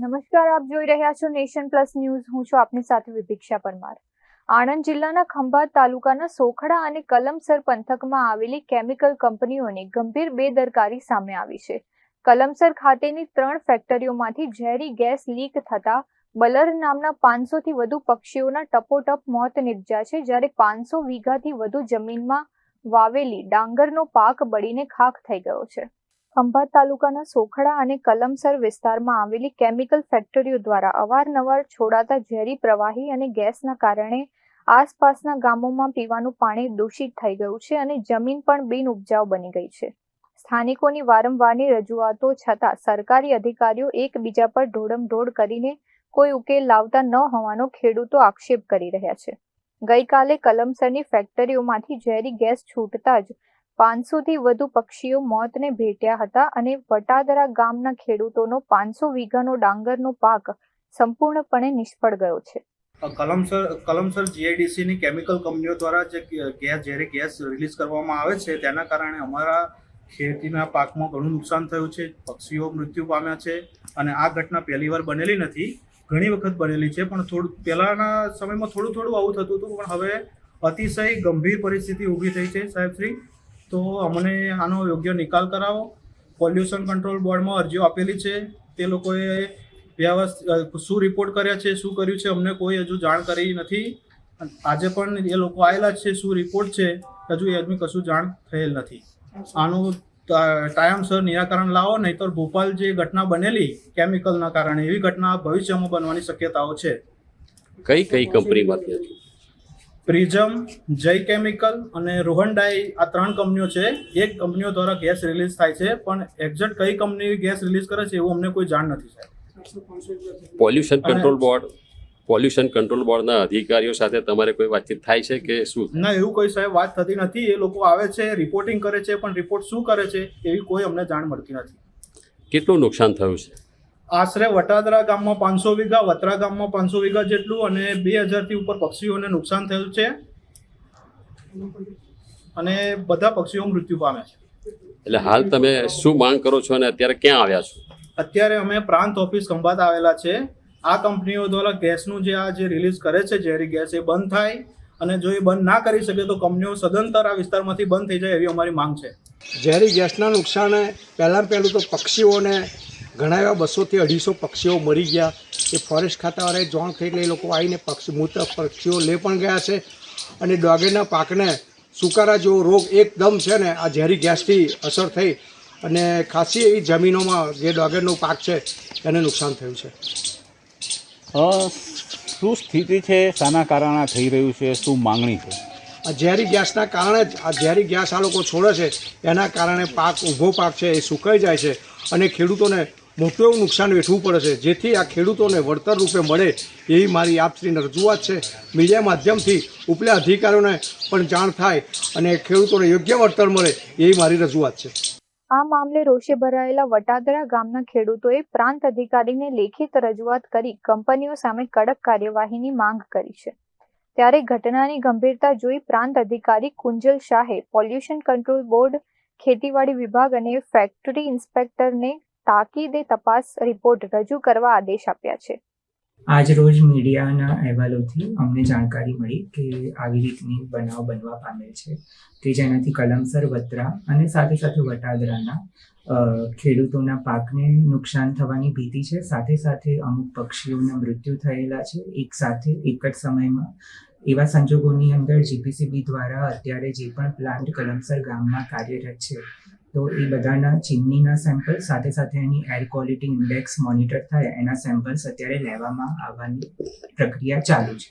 નમસ્કાર, આપ જોઈ રહ્યા છો નેશન પ્લસ ન્યૂઝ. હું છું આપની સાથે વિભિક્ષા પરમાર. આણંદ જિલ્લાના ખંભાત તાલુકાના સોખડા અને કલમસર પંથકમાં આવેલી કેમિકલ કંપનીઓની ગંભીર બેદરકારી સામે આવી છે. કલમસર ખાતેની 3 ફેક્ટરીઓમાંથી ઝેરી ગેસ લીક થતા બલર નામના 500થી વધુ પક્ષીઓના ટપોટપ મોત નિપજ્યા છે, જ્યારે 500 વીઘાથી વધુ જમીનમાં વાવેલી ડાંગરનો પાક બળીને ખાખ થઈ ગયો છે. ખંભાત તાલુકાના સોખડા અને કલમસર વિસ્તારમાં આવેલી કેમિકલ ફેક્ટરીઓ દ્વારા અવારનવાર છોડાતા ઝેરી પ્રવાહી અને ગેસના કારણે આસપાસના ગામોમાં પીવાનું પાણી દૂષિત થઈ ગયું છે અને જમીન પણ બિનઉપજાઉ બની ગઈ છે. સ્થાનિકોની વારંવારની રજૂઆતો છતાં સરકારી અધિકારીઓ એકબીજા પર ઢોળમઢોળ કરીને કોઈ ઉકેલ લાવતા ન હોવાનો ખેડૂતો આક્ષેપ કરી રહ્યા છે. ગઈકાલે કલમસરની ફેક્ટરીઓમાંથી ઝેરી ગેસ છૂટતા જ 500થી વધુ પક્ષીઓ મોતને ભેટ્યા હતા અને વટાદરા ગામના ખેડૂતોનો 500 વીઘાનો ડાંગરનો પાક સંપૂર્ણપણે નિષ્ફળ ગયો છે. કલમસર જીઆઈડીસીની કેમિકલ કંપનીઓ દ્વારા જે ઝેરી ગેસ રિલીઝ કરવામાં આવે છે તેના કારણે અમારા ખેતીના પાકમાં ઘણું નુકસાન થયું છે. પક્ષીઓ મૃત્યુ પામ્યા છે અને આ ઘટના પહેલીવાર બનેલી નથી, ઘણી વખત બનેલી છે, પણ પહેલાના સમયમાં થોડું આવું થતું હતું, પણ હવે અતિશય ગંભીર પરિસ્થિતિ ઊભી થઈ છે. સાહેબશ્રી, તો અમને આનો યોગ્ય નિકાલ કરાવો. પોલ્યુશન કંટ્રોલ બોર્ડમાં અરજીઓ આપેલી છે, તે લોકોએ શું રિપોર્ટ કર્યા છે, શું કર્યું છે, અમને કોઈ હજુ જાણ કરી નથી. આજે પણ એ લોકો આવેલા છે, શું રિપોર્ટ છે હજુ એ આદમી કશું જાણ થયેલ નથી. આનું ટાઈમસર નિરાકરણ લાવો, નહીંતર ભોપાલ જે ઘટના બનેલી કેમિકલના કારણે એવી ઘટના ભવિષ્યમાં બનવાની શક્યતાઓ છે. કઈ કંપનીમાંથી હતી? પ્રિઝમ, જય કેમિકલ અને રોહનડાઈ, આ 3 કંપનીઓ છે. એક કંપનીઓ દ્વારા ગેસ રિલીઝ થાય છે, પણ એક્ઝેક્ટ કઈ કંપની ગેસ રિલીઝ કરે છે એવું અમને કોઈ જાણ નથી સાહેબ. પોલ્યુશન કંટ્રોલ બોર્ડના અધિકારીઓ સાથે તમારે કોઈ વાતચીત થાય છે કે શું? ના, એવું કોઈ સાહેબ વાત થતી નથી. એ લોકો આવે છે, રિપોર્ટિંગ કરે છે, પણ રિપોર્ટ શું કરે છે એવી કોઈ અમને જાણ મળતી નથી. કેટલું નુકસાન થયું છે? આશરે વટાદરા ગામમાં 500 વીઘા, વત્રા ગામમાં 500 વીઘા જેટલું અને 2000થી ઉપર પક્ષીઓને નુકસાન થયું છે અને બધા પક્ષીઓ મૃત્યુ પામ્યા છે. એટલે હાલ તમે શું માંગ કરો છો અને અત્યારે ક્યાં આવ્યા છો? અત્યારે અમે પ્રાંત ઓફિસ ખંભાત આવેલા છે. આ કંપનીઓ દ્વારા ગેસનું જે રિલીઝ કરે છે ઝેરી ગેસ, એ બંધ થાય, અને જો એ બંધ ના કરી શકે તો કંપનીઓ સદંતર આ વિસ્તારમાંથી બંધ થઈ જાય એવી અમારી માંગ છે. ઝેરી ગેસના નુકસાને પહેલું તો પક્ષીઓને ઘણા એવા 200થી 250 પક્ષીઓ મરી ગયા. એ ફોરેસ્ટ ખાતાવાળાએ જાણ થઈ એટલે એ લોકો આવીને મૃત પક્ષીઓ લે પણ ગયા છે. અને ડાંગરના પાકને સુકારા જેવો રોગ એકદમ છે ને આ ઝેરી ગેસથી અસર થઈ અને ખાસી એવી જમીનોમાં જે ડાંગરનો પાક છે એને નુકસાન થયું છે. શું સ્થિતિ છે? શાના કારણે થઈ રહ્યું છે? શું માંગણી છે? આ ઝેરી ગેસના કારણે જ આ ઝેરી ગેસ આ લોકો છોડે છે, એના કારણે ઊભો પાક છે એ સુકાઈ જાય છે અને ખેડૂતોને મોટું એવું નુકસાન વેઠવું પડે છે. જેથી આ ખેડૂતોને વળતર રૂપે મળે એવી મારી આપશ્રીને રજૂઆત છે. મીડિયા માધ્યમથી ઉપલા અધિકારીઓને પણ જાણ થાય અને ખેડૂતોને યોગ્ય વળતર મળે એવી મારી રજૂઆત છે. આ મામલે રોષે ભરાયેલા વટાદરા ગામના ખેડૂતોએ પ્રાંત અધિકારીને લેખિત રજૂઆત કરી કંપનીઓ સામે કડક કાર્યવાહીની માંગ કરી છે. ત્યારે ઘટનાની ગંભીરતા જોઈ પ્રાંત અધિકારી કુંજલ શાહે પોલ્યુશન કંટ્રોલ બોર્ડ, ખેતીવાડી વિભાગ અને ફેક્ટરી ઇન્સ્પેક્ટરને તાકીદે તપાસ રિપોર્ટ રજૂ કરવા આદેશ આપ્યા છે. આજ રોજ મીડિયાના અહેવાલોથી અમને જાણકારી મળી કે આવી રીતની બનાવ બનવા પામેલ છે, કે જેનાથી કલમસર, વત્રા અને સાથે સાથે વટાદરાના ખેડૂતોના પાકને નુકસાન થવાની ભીતિ છે. સાથે સાથે અમુક પક્ષીઓના મૃત્યુ થયેલા છે. એક જ સમયમાં એવા સંજોગોની અંદર જીપીસીબી દ્વારા અત્યારે જે પણ પ્લાન્ટ કલમસર ગામમાં કાર્યરત છે, તો એ બધાના ચીમનીના સેમ્પલ સાથે સાથે એની એર ક્વોલિટી ઇન્ડેક્સ મોનિટર થાય એના સેમ્પલ્સ અત્યારે લેવામાં આવવાની પ્રક્રિયા ચાલુ છે.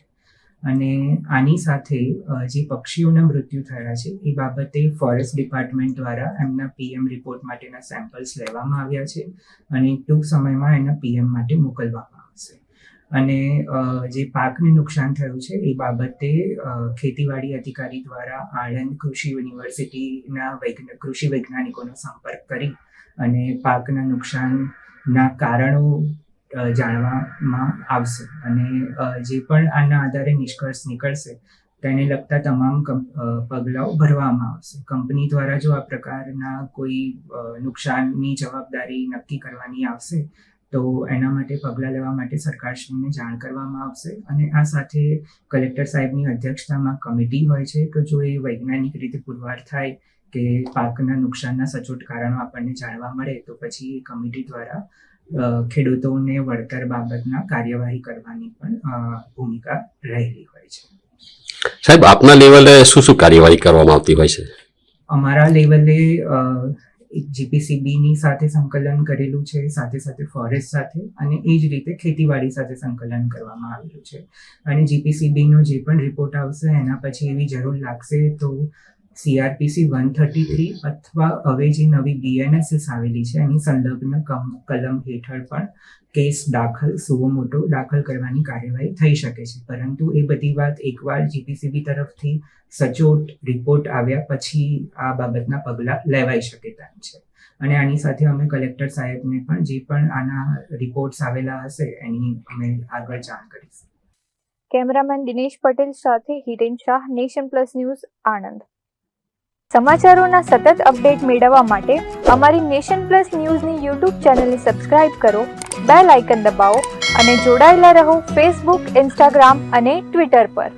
અને આની સાથે જે પક્ષીઓના મૃત્યુ થયા છે એ બાબતે ફોરેસ્ટ ડિપાર્ટમેન્ટ દ્વારા એમના પીએમ રિપોર્ટ માટેના સેમ્પલ્સ લેવામાં આવ્યા છે અને ટૂંક સમયમાં એના પીએમ માટે મોકલવામાં આવશે. અને જે પાકને નુકસાન થયું છે એ બાબતે ખેતીવાડી અધિકારી દ્વારા આણંદ કૃષિ યુનિવર્સિટીના કૃષિ વૈજ્ઞાનિકોનો સંપર્ક કરી અને પાકના નુકસાનના કારણો જાણવામાં આવશે અને જે પણ આના આધારે નિષ્કર્ષ નીકળશે તેને લગતા તમામ પગલાઓ ભરવામાં આવશે. કંપની દ્વારા જો આ પ્રકારના કોઈ નુકસાનની જવાબદારી નક્કી કરવાની આવશે તો એના માટે પગલાં લેવા માટે સરકારશ્રીને જાણ કરવામાં આવશે અને આ સાથે કલેક્ટર સાહેબની અધ્યક્ષતામાં કમિટી હોય છે. તો જો એ વૈજ્ઞાનિક રીતે પુરવાર થાય કે પાકના નુકસાનના સચોટ કારણો આપણને જાણવા મળે તો પછી એ કમિટી દ્વારા ખેડૂતોને વળતર બાબતના કાર્યવાહી કરવાની પણ ભૂમિકા રહેલી હોય છે. સાહેબ, આપના લેવલે શું શું કાર્યવાહી કરવામાં આવતી હોય છે? અમારા લેવલે જીપીસીબીની સાથે સંકલન કરેલું છે, સાથે સાથે ફોરેસ્ટ સાથે અને એ જ રીતે ખેતીવાડી સાથે સંકલન કરવામાં આવેલું છે. અને જીપીસીબીનો જે પણ રિપોર્ટ આવશે એના પછી એવી જરૂર લાગશે તો CRPC 133 અથવા હવે જે નવી BNSS આવેલી છે એની સંલગ્ન કલમ હેઠળ પણ કેસ સુઓ મોટો દાખલ કરવાની કાર્યવાહી થઈ શકે છે. પરંતુ એ બધી વાત એકવાર જીપીસીબી તરફથી સચોટ રિપોર્ટ આવ્યા પછી આ બાબતના પગલાં લેવાઈ શકે તેમ છે. અને આની સાથે અમે કલેક્ટર સાહેબને પણ જે પણ આના રિપોર્ટ્સ આવેલા હશે એની અમે આગળ જાણ કરીશું. કેમેરામેન દિનેશ પટેલ સાથે Hiren Shah, Nation Plus News, Anand. સમાચારોના સતત અપડેટ મેળવવા માટે અમારી નેશન પ્લસ ન્યૂઝની યુટ્યુબ ચેનલને સબસ્ક્રાઇબ કરો, બેલ આઇકન દબાવો અને જોડાયેલા રહો ફેસબુક, ઇન્સ્ટાગ્રામ અને ટ્વિટર પર.